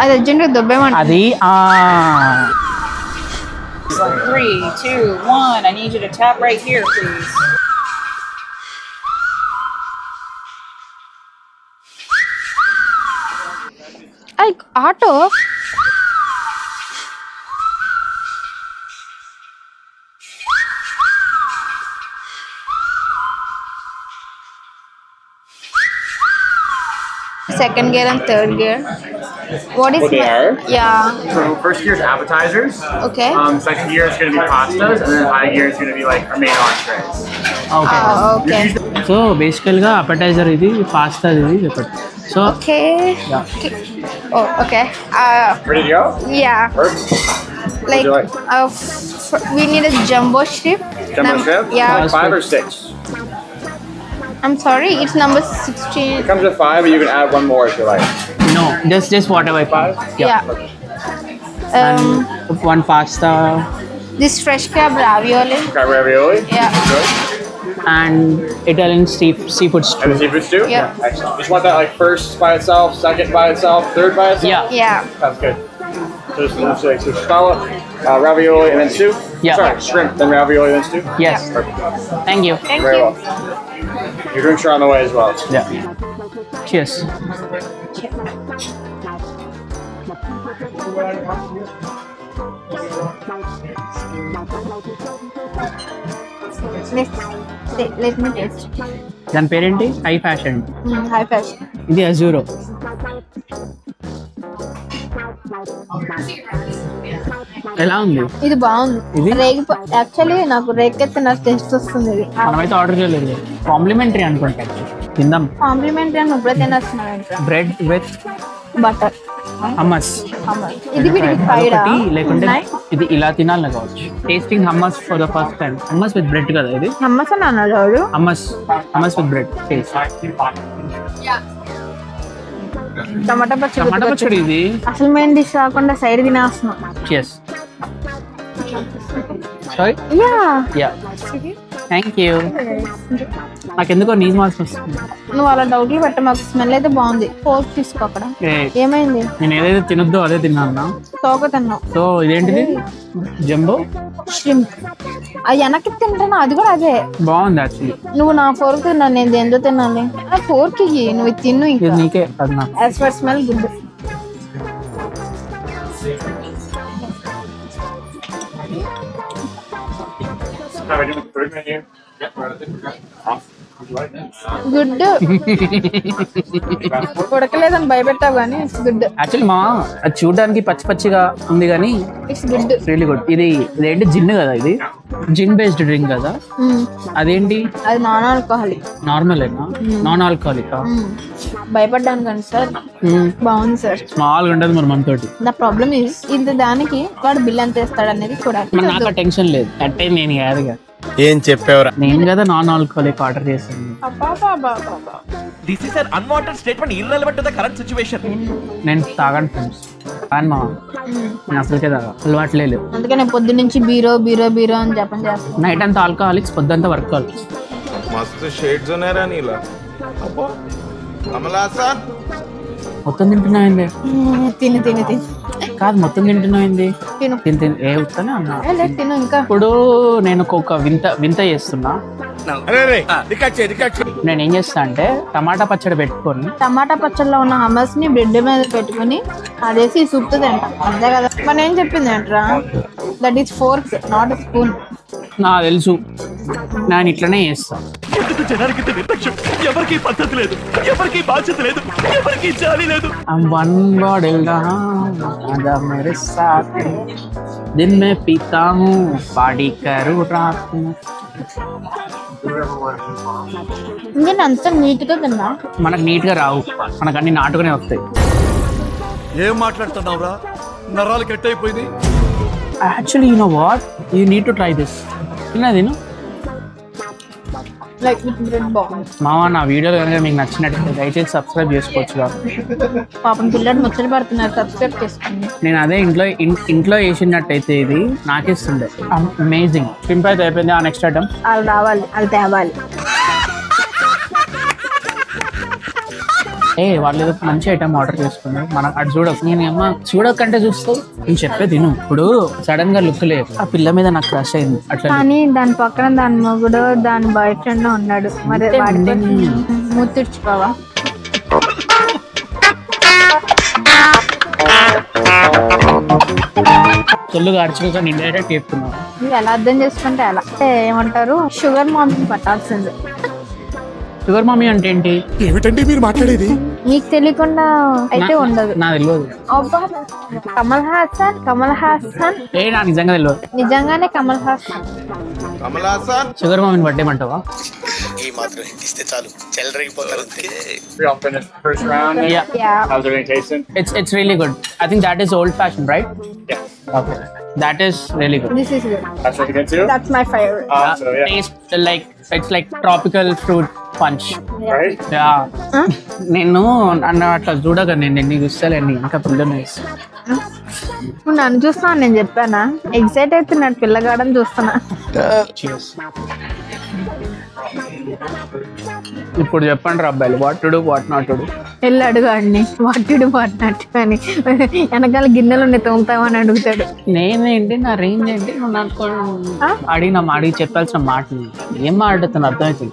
అది అర్జెంట్గా దొబ్బేమంట. అది 3, 2, 1. I need you to tap right here, please. Auto second gear and third gear. What they are? Yeah. So first gear is appetizers. Okay. Second gear is going to be pastas, and then high gear is going to be like our main entrees. Okay. Okay. So బేసికల్గా అపెటైజర్ ఇది, pasta ఇది చెప్పండి. So Okay. Oh, okay. Ready to go? Yeah. Perfect. Like, What we need a jumbo strip. Jumbo shrimp? Yeah. Like 5 or 6? I'm sorry, it's number 16. It comes with 5, but you can add one more if you like. No just whatever 5? Yeah. One pasta This fresh crab ravioli. Crab ravioli? Yeah. Good. And Italian seafood stew. And the seafood stew? Yeah. Excellent. Just want that like first by itself, second by itself, third by itself? Yeah. Yeah. Sounds good. So just like scallop, ravioli, and then stew? Yeah. Sorry, shrimp, then ravioli, then stew? Yes. Perfect. Thank you. Thank Very you. well. Your drinks are on the way as well. Yeah. Cheers. Let me taste. దాని పేరేంటి? High fashion. High fashion. ఇది అజూరో. ఎలా ఉంది ఇది బాగుంది. ఇది? Actually నాకు రేకెత్తే నాకు టేస్ట్ వస్తుంది ఇది. మనమైతే ఆర్డర్ చేయలేదు, కాంప్లిమెంటరీ అనుకుంటా. తిందాం. కాంప్లిమెంటరీ అని ఇప్పుడే తినేస్తున్నాను. Bread with butter. హమ్మస్. ఇది వీడికి ఫ్రైడ్ లేకుంటే ఇది ఇలా తినాలి కావచ్చు. Tasting hummus for the first time. Hummus with bread కదా ఇది? హమ్మస్ అని అన్నాడు. Hummus with bread taste. టమాటా పచ్చడి ఇది. అసలు మెయిన్ డిష్ రాకుండా సైడ్ తినేస్తున్నాం. Cheers. Sorry? Yeah. Thank you. నాకెందుకో నీజ్ మార్క్స్ వస్తుంది. నువ్వు అలా డౌట్లు పెట్ట, మాకు స్మెల్ అయితే బాగుంది. ఫోర్క్ తీసుకో. అక్కడ ఏమైంది? నేను ఏదైతే తినొద్దో అదే తిన్నాను. తోక తిన్నావు. సో ఇదేంటిది? Jumbo shrimp. అది వెనక్కి తింటాను, అది కూడా అదే బాగుంది యాక్చువల్లీ. నువ్వు నా ఫోర్క్ తిన్నాను, నేను దేంతో తినాలి? ఆ ఫోర్క్ నువ్వు ఇది తిన్ను. ఇది ఇంకా నీకే అది నాకు. As far smell good. Have I done the third menu? Good. ఉడకలేదని భయపెట్టావు కానీ ఇట్స్ గుడ్. యాక్చువల్లీ అది చూడడానికి పచ్చి పచ్చిగా ఉంది కానీ ఇట్స్ గుడ్. Really good. ఇదేంటి జిన్ కదా? ఇది జిన్ బేస్డ్ డ్రింక్ కదా? అదేంటి? అది నాన్ ఆల్కహాలిక్. నార్మలేనా? Non alcoholic. భయపడ్డాను కానీ సార్ బాగుంది సార్. స్మాల్ ఉండదు మరి మనతోటి. నా ప్రాబ్లమ్ ఇస్ ఇంత దానికి వాడు బిల్ ఎంత వేస్తాడు అనేది కూడా. మరి నాకు టెన్షన్ లేదు. అంటే నేను కాదుగా. ఏం చెప్పేవరా? నేను కదా నాన్ ఆల్కహాలిక్ ఆర్డర్ చేశాను. This is an unwanted statement irrelevant to the current situation. నేను తాగను ఫ్రెండ్స్. కానీ నేను అసలుకే తాగా, అలవాట్లేదు. అందుకే నేను పొద్దు నుంచి బీరో బీరో బీరో అని చెప్పని చేస్తాను. నైట్ అంతా ఆల్కహాలిక్స్, పొద్దుంతా వర్కాలిక్స్. मस्त शेड्स ఉన్నాయరా నీలా. అబ్బో కమలాసా మొత్తం తింటున్నాయింది. తిని తిని తిని కాదు మొత్తం తింటున్నాయింది. తిను తిని ఏ ఉత్తానే అన్నా. తిను. ఇంకా ఇప్పుడు నేను ఒక వింత చేస్తున్నా. నేను ఏం చేస్తా అంటే టమాటా పచ్చడి పెట్టుకొని, టమాటా పచ్చడిలో ఉన్న హమ్మస్ ని బ్రెడ్ మీద పెట్టుకుని అదేసి సూప్ తో తింటాం. అంతే కదా? మన ఏం చెప్పింది అంటరా? That is fork, not spoon. నాకు తెలుసు, నేను ఇట్లనే చేస్తా. జనానికి నిర్లక్ష్యం, ఎవరికి పద్ధతి లేదు, ఎవరికి బాధ్యత లేదు, ఎవరికి జాలి లేదు. दिन में पीता हूँ पार्टी करूँ रात में. నేను అంత నీట్ గా తిన్నా. మనకు నీట్ గా రావు, మనకు అన్ని నాటుగానే వస్తాయి. ఏం మాట్లాడుతున్నావురా? నరాలు కట్ అయిపోయింది. Actually you know what, you need to try this. తిను లైక్ విత్ బ్రెడ్ బాగుంది. మావా, నా వీడియోలు కనుక మీకు నచ్చినట్లయితే దయచేసి సబ్స్క్రైబ్ చేసుకోవచ్చు. పాపం పిల్లలు ముచ్చట పడుతున్నారు, సబ్స్క్రైబ్ చేసుకోండి. నేను అదే ఇంట్లో వేసినట్టయితే ఇది నాకేస్తుండే. అమేజింగ్. షింప్ అయితే అయిపోయింది. ఆ నెక్స్ట్ ఐటమ్ వాళ్ళు రావాలి, వాళ్ళు తేవాలి. వాళ్ళు ఏదో మంచి ఐటమ్ ఆర్డర్ చేసుకున్నారు, మనం అటు చూడకు. నేనేమో చూడకంటే చూస్తావు, నేను చెప్పే తిను. ఇప్పుడు సడన్ గా లుక్ లేదు, ఆ పిల్ల మీద నాకు క్రష్ అయింది అట్లా. కానీ దాని పక్కన దాని మొగుడు దాని బాయ్ ఫ్రెండ్ ఉన్నాడు, మరి ముత్తిడ్చుకోవా? తొల్లుగా అర్చుకోగా ఇండైరెక్ట్ చెప్తున్నావు. ఎలా అర్థం చేసుకుంటే ఎలా ఏమంటారు, షుగర్ మామ్ని పట్టాల్సిందే. షుగర్ మమ్మీ అంటే ఏంటి? ఏమిటండి మీరు మాట్లాడేది? నీకు తెలియకుండా అయితే ఉండదు. నాకు తెలియదు. కమల్ హాసన్, కమల్ హాసన్ నాకు నిజంగా తెలియదు. నిజంగానే కమల్ హాసన్. కమల్ హాసన్ షుగర్ మమ్మీని బర్త్డేమంటావా? ఈ మాత్రం ఇస్తే చాలు, చెల్లరగిపోతారు. We all finished the first round. Yeah. How's everything tasting? It's really good. I think that is old fashioned, right? Yeah. Okay. That is really good. This is good. That's what you get too? That's my favorite. So yeah. Taste like it's like tropical fruit punch. Right? Yeah. నేను అన్న అట్లా చూడగా నేను ఎన్ని చూస్తాలేండి ఇంకా పిల్లని. నువ్వు నన్ను చూస్తున్నావు, నేను చెప్పానా? ఎగ్జైట్ అవుతున్నాడు పిల్లగాడని చూస్తున్నా. ఇప్పుడు చెప్పండి రా అబ్బాయిలు, what to do what not to do. వెళ్ళి అడుగు అడిని వాటిడు వాటినట్టు అని, వెనకాల గిన్నెలు ఉన్నాయి తోముతామని అడుగుతాడు. నేనేంటి నా రేంజ్ ఏంటి నువ్వు నాకు అడిగి చెప్పాల్సిన మాట ఏం మాట్లాడుతున్నా అర్థమవుతుంది.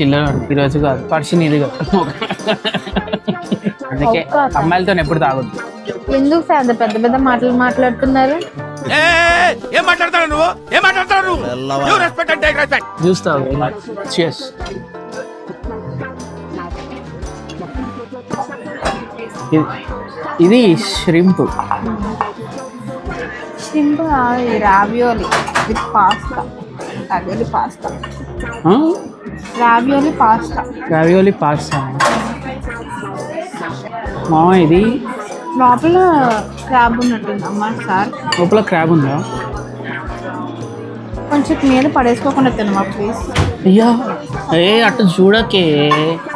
చిల్లర ఈరోజు కాదు, పర్సన్ ఇది కాదు. అందుకే అమ్మాయిలతో ఎప్పుడు తాగొద్దు. ఎందుకు సార్ అంత పెద్ద పెద్ద మాటలు మాట్లాడుతున్నారు? ఏం మాట్లాడతాడు నువ్వు? ఏం మాట్లాడతాడు నువ్వు? రెస్పెక్ట్ అంటే రెస్పెక్ట్. చూస్తావు. Cheers. ఇది shrimp. Shrimp ravioli with pasta. Ravioli pasta. Ravioli pasta. Ravioli pasta. మా ఇది లోపల క్రాబ్ ఉన్నట్టుంది అమ్మా సార్. లోపల క్రాబ్ ఉందా? కొంచెం మీద పడేసుకోకుండా తినమా ప్లీజ్. అయ్యా అట్లా చూడకే.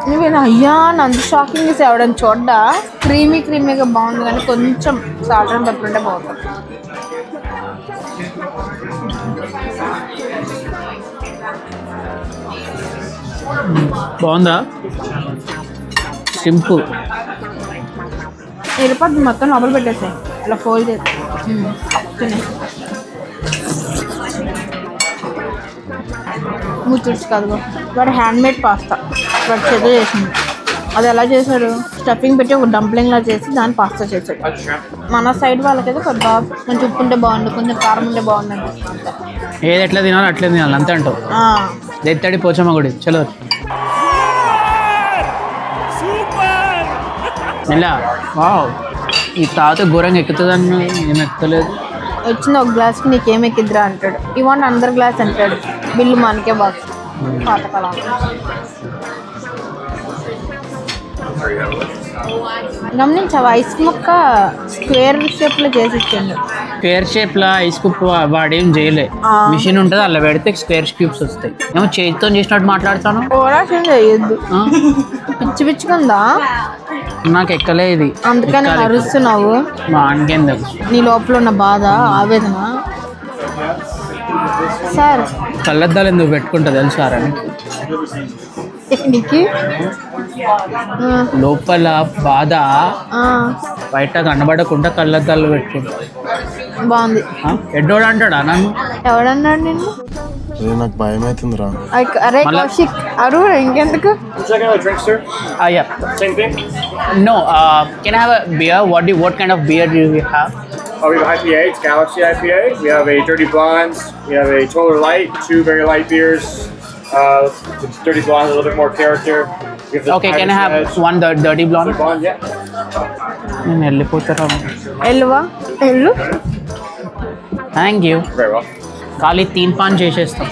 నువ్వేనా అయ్యా నంత షాకింగ్ చేసి ఎవడని చూడ్డా? క్రీమీగా బాగుంది కానీ కొంచెం సాల్ట్ అండ్ పెప్పర్ ఉంటే బాగుంటుంది. బాగుందా? సింపుల్. ఎరిపోద్ది మొత్తం లోపల పెట్టేసాయి ఇలా ఫోల్డ్ చేసి తినేసి. ముచ్చుడ్స్ కాదు, వాడు హ్యాండ్మేడ్ పాస్తా వాడు చేత చేసింది. అది ఎలా చేశాడు? స్టఫింగ్ పెట్టి ఒక డంప్లింగ్ లా చేసి దాన్ని పాస్తా చేశాడు. మన సైడ్ వాళ్ళకైతే కొద్దిగా కొంచెం ఉప్పు ఉంటే బాగుండు, కొంచెం కారం ఉంటే బాగుంది అనిపిస్తుంది. ఏది ఎట్లా తినాలి అట్లే తినాలి అంతే అంటావు. ఎత్తడి పోచమ్మ గుడి చలో. ఎలా వావ్, ఈ తాత ఘోరంగా ఎక్కుతుందని నేను ఎక్కలేదు. వచ్చిన ఒక గ్లాస్కి నీకేం ఎక్కిద్దిరా అంటాడు. ఇవ్వండి అందరు గ్లాస్ అంటాడు, బిల్లు మనకే బాక్స్. పాతకాలం గమనించావు, ఐస్ ముక్క స్క్వేర్ షేప్ లో చేసి ఇచ్చిండు. స్క్వేర్ షేప్ లా ఐస్ కుప్ వాడేం చేయలే. మిషన్ ఉంటుంది అలా పెడితే స్క్వేర్ క్యూబ్స్ వస్తాయి. ఏమో చేతితో చేసినట్టు మాట్లాడతాను. ఓరాషన్ చేయొద్దు, పిచ్చిగా నాకు ఎక్కలే ఇది, అందుకని అరుస్తున్నావు. మా ఆయనకేం తెలుసు నీ లోపల ఉన్న బాధ ఆవేదన. సార్ కళ్ళద్దాలు ఎందుకు పెట్టుకుంటా తెలుసారా నీకు? లోపల బాధ బయట కనబడకుండా కళ్ళద్దాలు పెట్టుకుంటా. బాగుంది. ఎడ్డోడు అంటాడా నన్ను? ఎవడన్నాడు నిన్ను? నాకు భయం అవుతుందిరా. అరే కౌశిక్ అరు ఇంకెందుకు? Drink, sir? Yeah. Same thing? No, can I have a beer? What kind of beer do you have? We have IPA, it's Galaxy IPA. We have a Dirty Blondes. We have a Toller Light, 2 very light beers. Dirty Blonde, a little bit more character. Okay, can I have one Dirty Blonde? Blonde, yeah. నేను వెళ్ళిపోతారా? ఎల్లువా ఎల్లు. Thank you. Very well. ఖాళీ 3 pan చేసేస్తాం.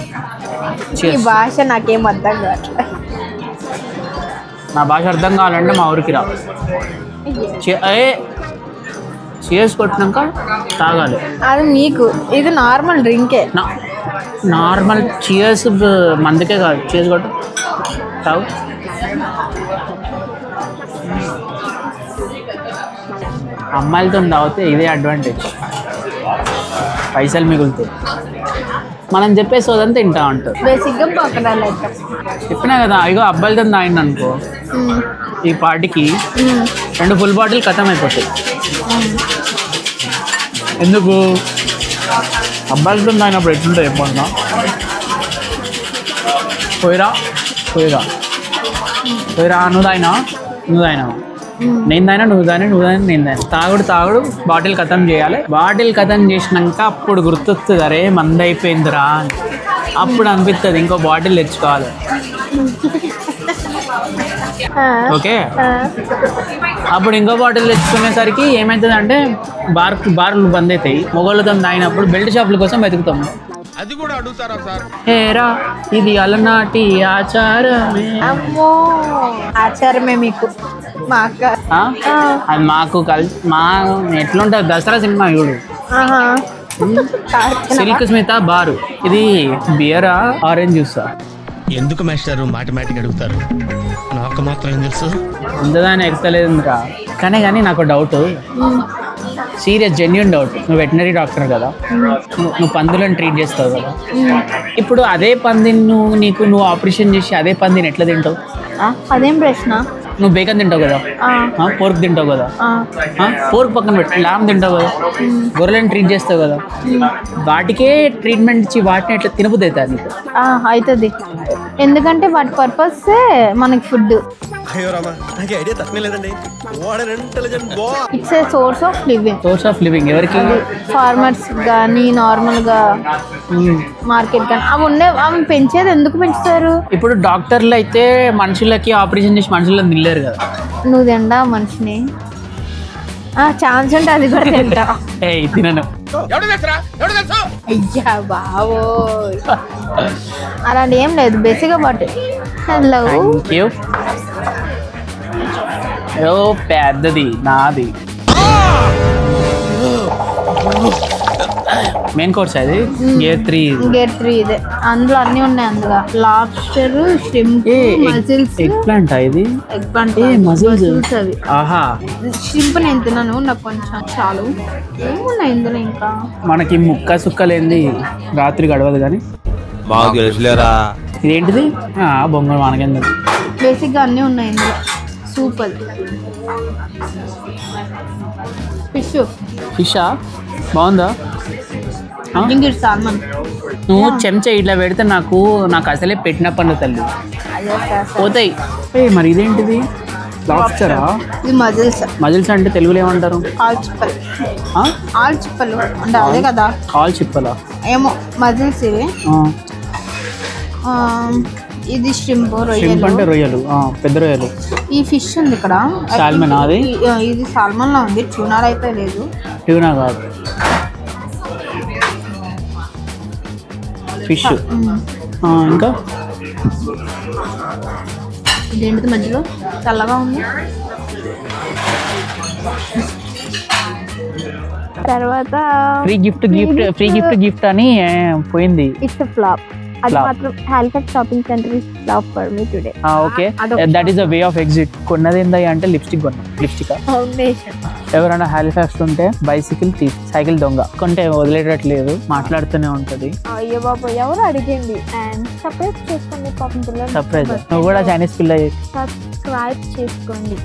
ఈ భాష నాకేం అర్థం కావట్లేదు. నా భాష అర్థం కావాలంటే మా ఊరికి రా. చీర్స్ కొట్టినాక తాగాలి. అది నీకు, ఇది నార్మల్ డ్రింకే. నార్మల్ చీర్స్ మందుకే కాదు, చీర్స్ కొట్టు తాగు. అమ్మాయిలతో తాగితే ఇదే అడ్వాంటేజ్, పైసలు మిగులుతాయి. మనం చెప్పేసి అదంతా తింటా ఉంటారు. బేసిక్గా పక్కన చెప్పినా కదా, ఇగో అబ్బాయిలతో తాగింది అనుకో ఈ పార్టీకి 2 ఫుల్ బాటిల్ ఖతం అయిపోతాయి. ఎందుకు అబ్బాయిలతో తాగినప్పుడు ఎట్లుంటుంది చెప్పన్నా? పోయిరా నువ్వు తాగినా నేను తాగినా నువ్వు నేను తాగినా తాగుడు బాటిల్ ఖతం చేయాలి. బాటిల్ ఖతం చేసినాక అప్పుడు గుర్తొస్తుంది అరే మంద అయిపోయిందిరా అని. అప్పుడు అనిపిస్తుంది ఇంకో బాటిల్ తెచ్చుకోవాలి. ఓకే, అప్పుడు ఇంకో బాటిల్ తెచ్చుకునేసరికి ఏమవుతుంది అంటే బార్లు బంద్ అవుతాయి. మొగోళ్ళతో తాగినప్పుడు బెల్ట్ షాపుల కోసం వెతుకుతాము. అది కూడా అడుగుతారా సార్? ఏరా ఇది అలనాటి ఆచారమే. అమ్మో ఆచారమే మీకు మా అక్క. అది మాకు మా ఎట్లుంటుంది దసరా సినిమా చూడు, సిల్క్ స్మిత బారు. ఇది బియరా ఆరెంజ్ జ్యూసా? ఎందుకు మాస్టారు మాటమాటిక్ అడుగుతారు? నాకు మాత్రం ఏం తెలుసు. ఉందని ఎక్కలేదురా. కానీ నాకు డౌట్, సీరియస్ జెన్యూన్ డౌట్. నువ్వు వెటనరీ డాక్టర్ కదా, నువ్వు పందులను ట్రీట్ చేస్తావు కదా. ఇప్పుడు అదే పందిని నువ్వు ఆపరేషన్ చేసి అదే పందిని ఎట్లా తింటావు? అదేం ప్రశ్న? నువ్వు బేకన్ తింటావు కదా, పోర్క్ తింటావు కదా, పోర్క్ పక్కన పెట్టు లామ్ తింటావు కదా, గొర్రెలను ట్రీట్ చేస్తావు కదా, వాటికే ట్రీట్మెంట్ ఇచ్చి వాటిని ఎట్లా తినబుద్ది అవుతుంది నీకు? అవుతుంది, ఎందుకంటే వాటి పర్పస్ మనకి food. It's a source of living. ఎవరికి? ఫార్మర్స్ కానీ నార్మల్ గా మార్కెట్ కానీ అవి పెంచేది ఎందుకు పెంచుతారు? ఇప్పుడు డాక్టర్లు అయితే మనుషులకి ఆపరేషన్ చేసి మనుషులను తినలేరు కదా. నువ్వు తిండా మనిషిని? ఛాన్స్ ఉంటే అది కూడా తింటా. తినను. అయ్యా బావో అలాంటి ఏం లేదు, బేసిక్గా బట్. హలో పెద్దది నాది మెయిన్ కోర్స్ అది. గేట్ 3 ఇదే. అందులో అన్ని ఉన్నాయి. అందులో lobster, shrimp, muscles. Egg plant ఇది. ఎగ్ ప్లాంట్ మజిల్స్ అవి. ఆహా, ష్రింప్ నేను తిన్నాను, నాకు కొంచెం చాలు. ఏమున్నాయి ఇందులో ఇంకా? మనకి ముక్క సుక్కలేంది రాత్రి గడవదు కానీ ఇదేంటిది? బొమ్మలు మనకెందుకు, బేసిక్గా అన్నీ ఉన్నాయి ఇందులో. సూప్ అది. ఫిషా బాగుందా? సాల్మన్. నువ్వు చెంచా ఇట్లా పెడితే నాకు అసలే పెట్టిన పన్ను తల్లి పోతాయి. మరి ఇదేంటిది? లాబ్స్టరా? ఇది మజిల్స్ అంటే తెలుగులో ఏమంటారు? ఆల్ చిప్పలు అంటే అదే కదా. ఆల్ చిప్పలా ఏమో మజిల్స్ ఇవి. ఇది ష్రింప్ అంటే రొయ్యలు, పెద్ద రొయ్యలు. ఈ ఫిష్ ఉంది ఇక్కడ, సాల్మన్. అది ఇది సాల్మన్ లా ఉంది, ట్యూనా అయితే లేదు. ట్యూనా కాదు, ఫిష్. ఇంకా ఇదేంటిది మధ్యలో చల్లగా ఉంది? తర్వాత ఫ్రీ గిఫ్ట్ అని పోయింది. It's flop. అది మాత్రం Halifax shopping centre is flop for me today. Okay, that is a way of exit. కొన్నది ఏందా అంటే లిప్స్టిక్ కొన్నా. Lipstick foundation. ఎవరైనా హాలిఫాక్స్ ఉంటే బైసికల్ సైకిల్ దొంగ కొంటే వదిలేటట్లేదు, మాట్లాడుతూనే ఉంటది. అయ్యో బాబు ఎవరు అడిగింది. అండ్ సర్ప్రైజ్ చేసుకోండి పాపం పిల్లలు. సర్ప్రైజ్. నువ్వు కూడా చైనీస్ పిల్ల. సబ్స్క్రైబ్ చేసుకోండి.